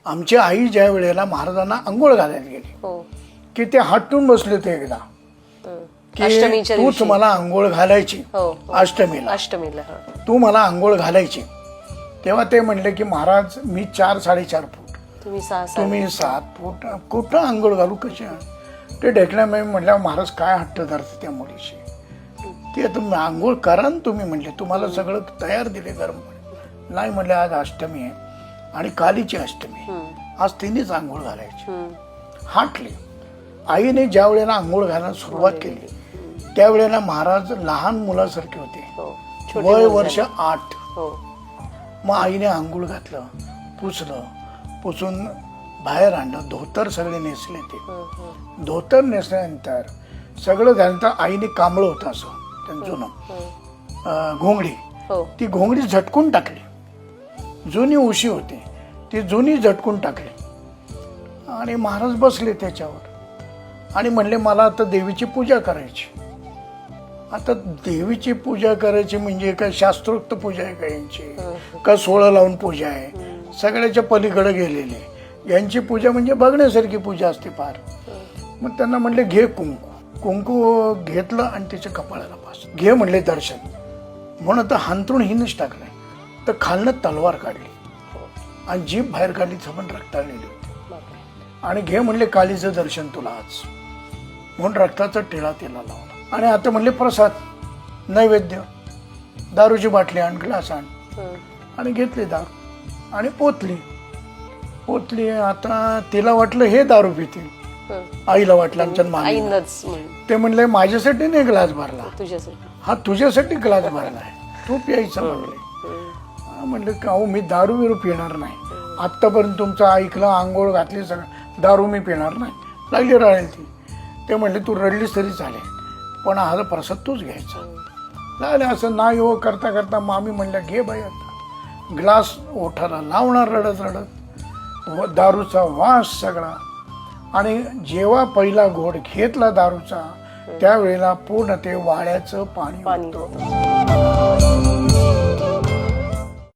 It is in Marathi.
आमची आई ज्या वेळेला महाराजांना अंघोळ घालायला गेली हो की ते हटून बसले होते एकदा की अष्टमीच्या तूच दिवशी. मला अंघोळ घालायची हो अष्टमीला अष्टमीला तू मला अंघोळ घालायची. तेव्हा ते म्हणले की महाराज मी 4-4.5 फूट तुम्ही 6 तुम्ही 7 फूट कुठं अंघोळ घालू कशी. ते ढेकल्यामुळे म्हटलं महाराज काय हट्ट धरते त्या मुलीशी. ते तुम्ही अंघोळ करा ना तुम्ही म्हणले तुम्हाला सगळं तयार दिले गरम. नाही म्हणले आज अष्टमी आहे आणि कालीची अष्टमी आज तिनेच अंघोळ घालायची. हाटले. आईने ज्या वेळेला अंघोळ घालायला सुरुवात केली त्यावेळेला महाराज लहान मुलासारखे होते वय वर्ष 8. मग आईने आंघोळ घातलं पुसलं पुसून बाहेर आणलं धोतर सगळे नेसले. ते धोतर नेसल्यानंतर सगळं झाल्यानंतर आईने कांबळ होतं असं जुनं घोंगडी ती घोंगडी झटकून टाकली. जुनी उशी होती ती जुनी झटकून टाकली आणि महाराज बसले त्याच्यावर आणि म्हणले मला आता देवीची पूजा करायची. आता देवीची पूजा करायची म्हणजे काय शास्त्रोक्त पूजा आहे का यांची का 16 लावून पूजा आहे. सगळ्याच्या पलीकडे गेलेले यांची पूजा म्हणजे बघण्यासारखी पूजा असते फार. मग त्यांना म्हणले घे कुंकू. कुंकू घेतलं आणि त्याच्या कपाळाला पास घे म्हणले दर्शन म्हणून तर हांतरून हिनच टाकलंय. तर खालनं तलवार काढली आणि जीभ बाहेर काढली समन रक्ताळलेली होती आणि घे म्हणले कालीचं दर्शन तुला आज म्हणून रक्ताचा टिळा तिला लावला. आणि आता म्हणले प्रसाद नैवेद्य दारूची बाटली आण ग्लास आण आणि घेतली दारू आणि पोतली. आता तिला वाटलं हे दारू पितील. आईला वाटलं आमच्या मामीला. ते म्हणले माझ्यासाठी नाही ग्लास भरला हा तुझ्यासाठी ग्लास भरला आहे तू प्यायचं म्हणले. म्हणले का हो मी दारू बिरू पिणार नाही आत्तापर्यंत तुमचं ऐकलं आंघोळ घातली सगळं दारू मी पिणार नाही. लागली रडायला ती. ते म्हणले तू रडलीस तरी चालेल पण हा प्रसाद तूच घ्यायचा. लागले असं नाही हो करता करता मामी म्हणल्या घे बाई आता. ग्लास ओठाला लावणार रडत रडत दारूचा वास सगळा आणि जेव्हा पहिला घोट घेतला दारूचा त्यावेळेला पूर्ण ते वाळ्याचं पाणी होतं.